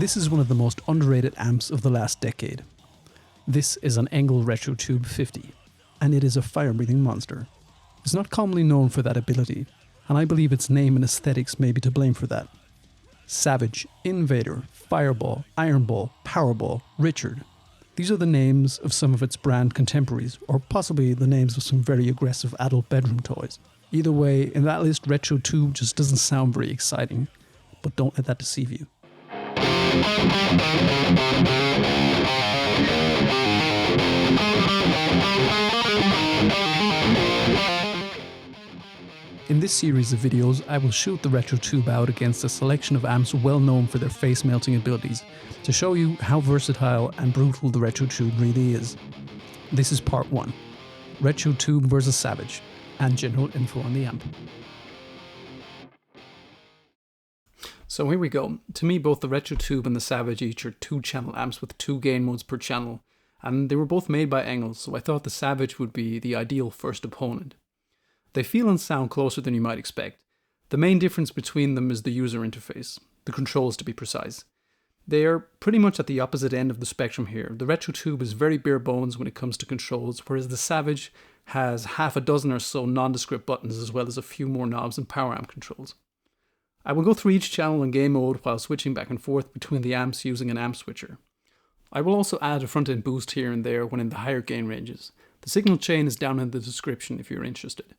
This is one of the most underrated amps of the last decade. This is an Engl Retro Tube 50, and it is a fire-breathing monster. It's not commonly known for that ability, and I believe its name and aesthetics may be to blame for that. Savage, Invader, Fireball, Ironball, Powerball, Richard. These are the names of some of its brand contemporaries, or possibly the names of some very aggressive adult bedroom toys. Either way, in that list, Retro Tube just doesn't sound very exciting, but don't let that deceive you. In this series of videos, I will shoot the Retro Tube out against a selection of amps well known for their face melting abilities to show you how versatile and brutal the Retro Tube really is. This is part 1, Retro Tube vs Savage, and general info on the amp. So here we go. To me, both the Retro Tube and the Savage each are 2-channel amps with 2 gain modes per channel, and they were both made by Engl, so I thought the Savage would be the ideal first opponent. They feel and sound closer than you might expect. The main difference between them is the user interface, the controls to be precise. They are pretty much at the opposite end of the spectrum here. The Retro Tube is very bare bones when it comes to controls, whereas the Savage has half a dozen or so nondescript buttons as well as a few more knobs and power amp controls. I will go through each channel and game mode while switching back and forth between the amps using an amp switcher. I will also add a front end boost here and there when in the higher gain ranges. The signal chain is down in the description if you're interested.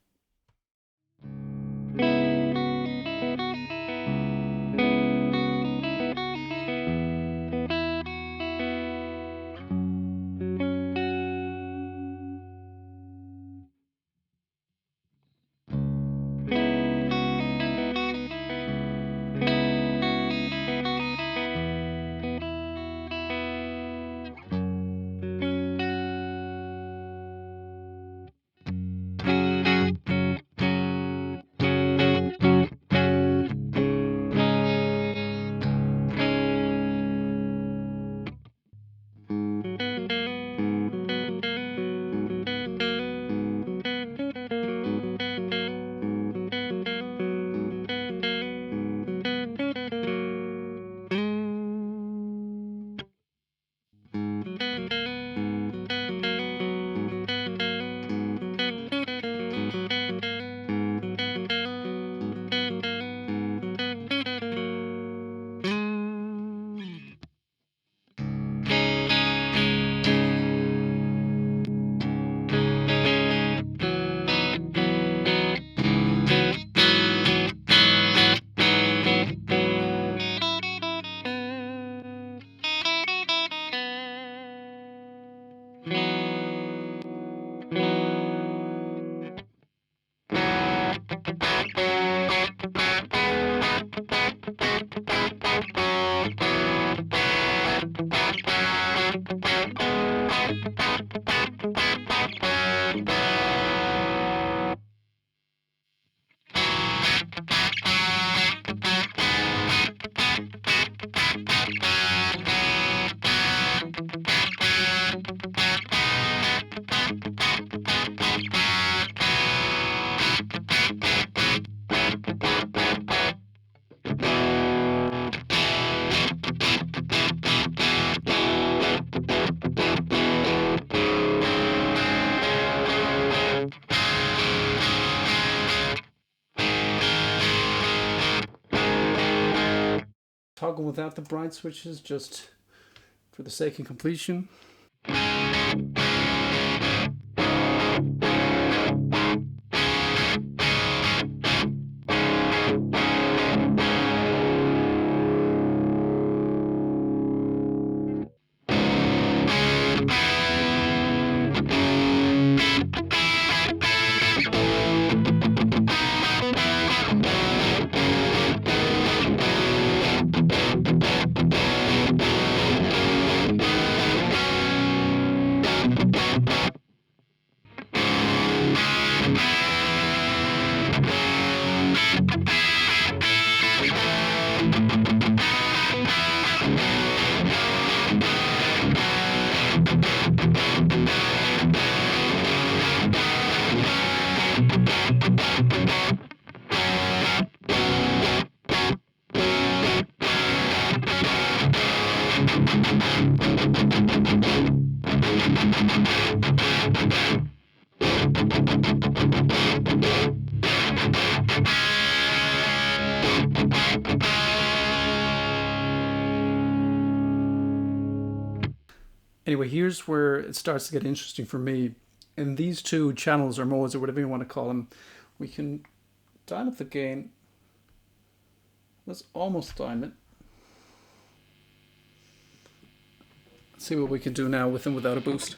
Toggle without the bright switches just for the sake of completion. Anyway, here's where it starts to get interesting for me. In these two channels or modes or whatever you want to call them, we can dial up the gain. Let's almost dial it. Let's see what we can do now with and without a boost.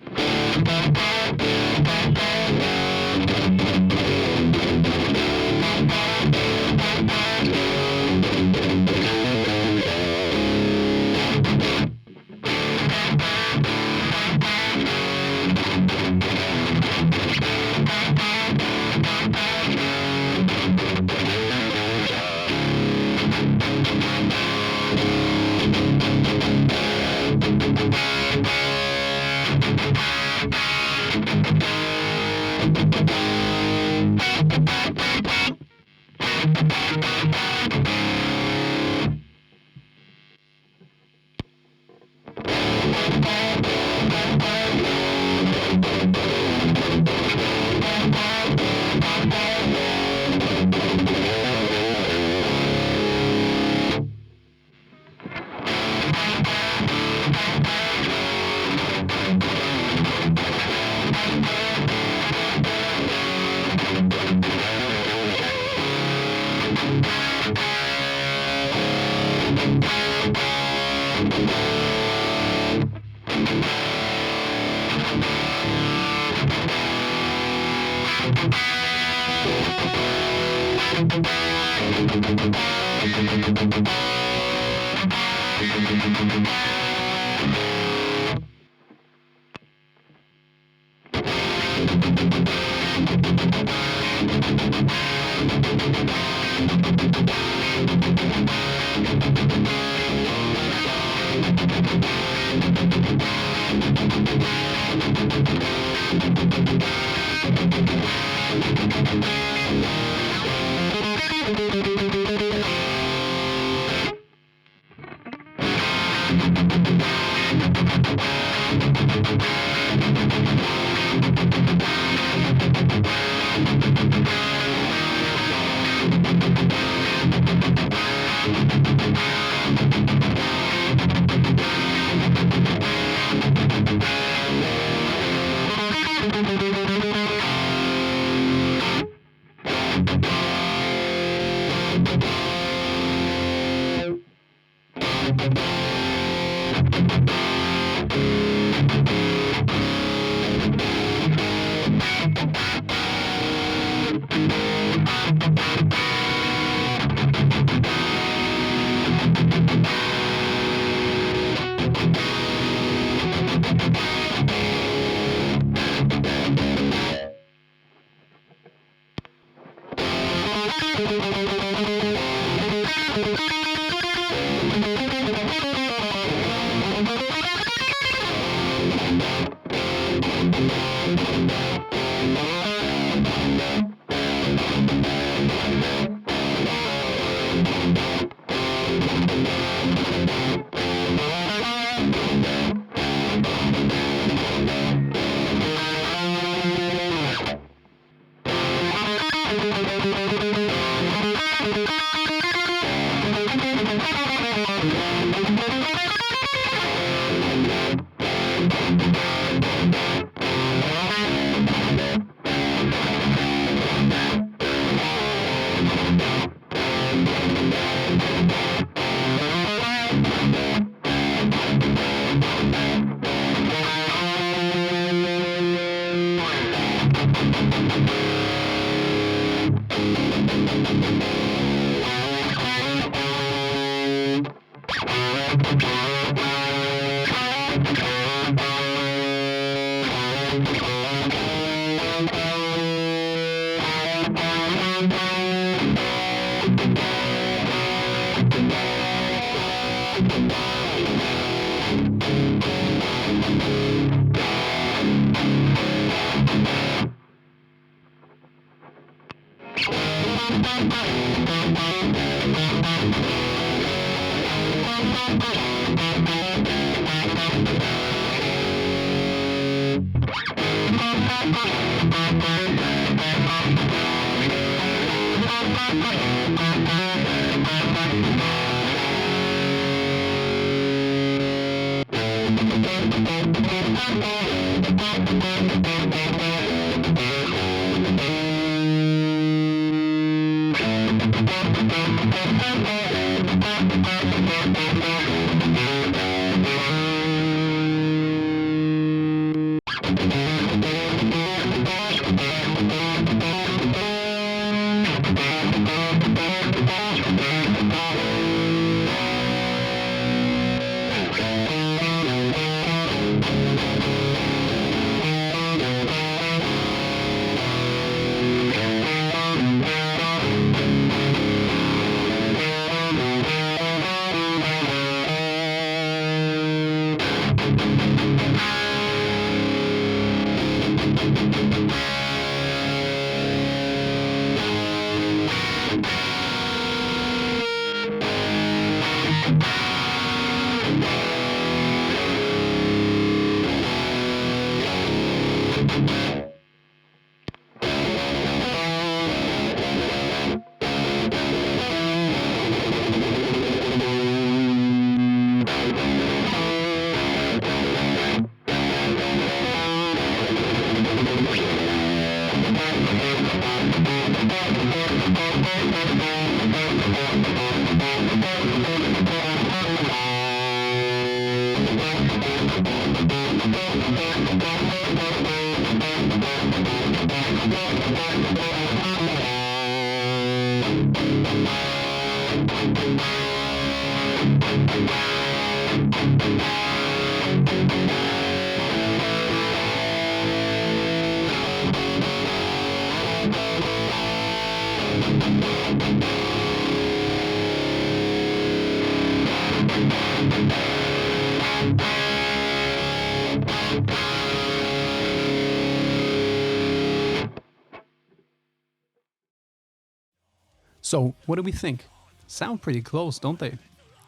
So, what do we think? Sound pretty close, don't they?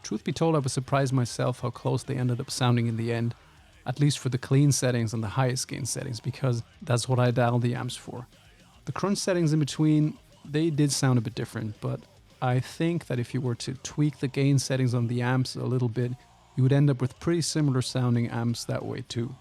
Truth be told, I was surprised myself how close they ended up sounding in the end, at least for the clean settings and the highest gain settings, because that's what I dialed the amps for. The crunch settings in between, they did sound a bit different, but I think that if you were to tweak the gain settings on the amps a little bit, you would end up with pretty similar sounding amps that way too.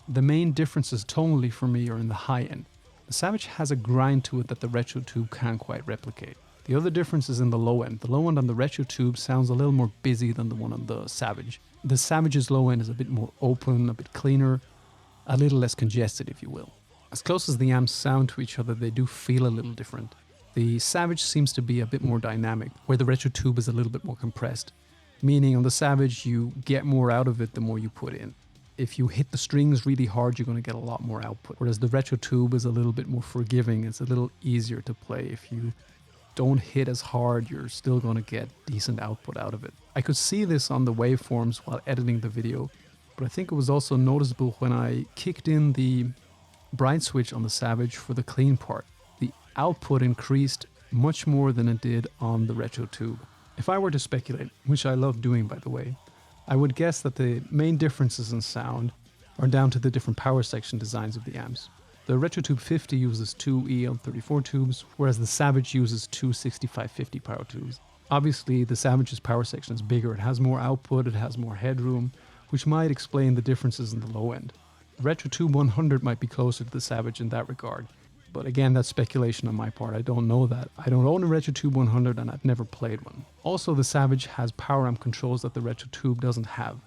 The main differences tonally for me are in the high end. The Savage has a grind to it that the Retro Tube can't quite replicate. The other difference is in the low end. The low end on the Retro Tube sounds a little more busy than the one on the Savage. The Savage's low end is a bit more open, a bit cleaner, a little less congested if you will. As close as the amps sound to each other, they do feel a little different. The Savage seems to be a bit more dynamic, where the Retro Tube is a little bit more compressed. Meaning on the Savage, you get more out of it the more you put in. If you hit the strings really hard, you're going to get a lot more output. Whereas the Retro Tube is a little bit more forgiving. It's a little easier to play. If you don't hit as hard, you're still going to get decent output out of it. I could see this on the waveforms while editing the video, but I think it was also noticeable when I kicked in the bright switch on the Savage for the clean part. The output increased much more than it did on the Retro Tube. If I were to speculate, which I love doing by the way, I would guess that the main differences in sound are down to the different power section designs of the amps. The Retro Tube 50 uses two EL34 tubes, whereas the Savage uses two 6550 power tubes. Obviously, the Savage's power section is bigger, it has more output, it has more headroom, which might explain the differences in the low end. The Retro Tube 100 might be closer to the Savage in that regard, but again, that's speculation on my part, I don't know that. I don't own a Retro Tube 100 and I've never played one. Also, the Savage has power amp controls that the Retro Tube doesn't have.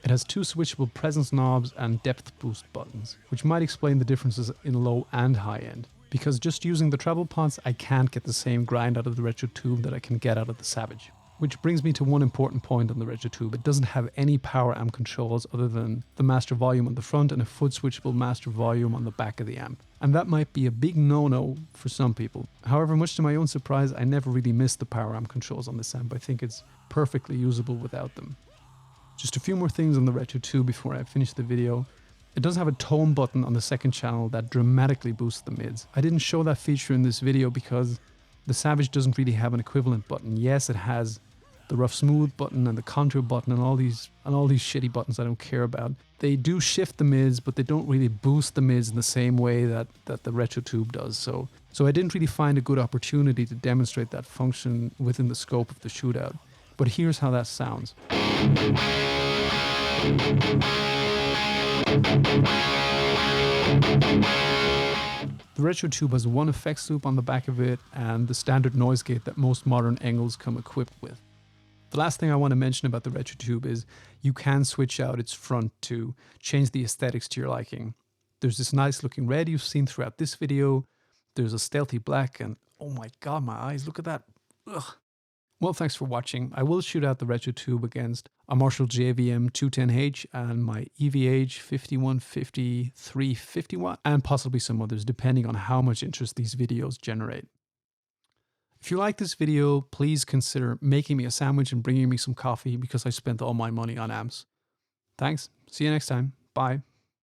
It has two switchable presence knobs and depth boost buttons, which might explain the differences in low and high end. Because just using the treble pods, I can't get the same grind out of the Retro Tube that I can get out of the Savage. Which brings me to one important point on the Retro Tube. It doesn't have any power amp controls other than the master volume on the front and a foot switchable master volume on the back of the amp. And that might be a big no-no for some people. However, much to my own surprise, I never really missed the power amp controls on this amp. I think it's perfectly usable without them. Just a few more things on the Retro Tube before I finish the video. It does have a tone button on the second channel that dramatically boosts the mids. I didn't show that feature in this video because the Savage doesn't really have an equivalent button. Yes, it has the rough smooth button and the contour button and all these shitty buttons I don't care about. They do shift the mids, but they don't really boost the mids in the same way that the Retro Tube does. So I didn't really find a good opportunity to demonstrate that function within the scope of the shootout. But here's how that sounds. The Retro Tube has one effects loop on the back of it and the standard noise gate that most modern Engls come equipped with. The last thing I want to mention about the Retro Tube is you can switch out its front to change the aesthetics to your liking. There's this nice looking red you've seen throughout this video, there's a stealthy black, and oh my god, my eyes, look at that. Ugh. Well, thanks for watching. I will shoot out the Retro Tube against a Marshall JVM 210H and my EVH 5150 350 watt and possibly some others depending on how much interest these videos generate. If you like this video, please consider making me a sandwich and bringing me some coffee because I spent all my money on amps. Thanks. See you next time. Bye.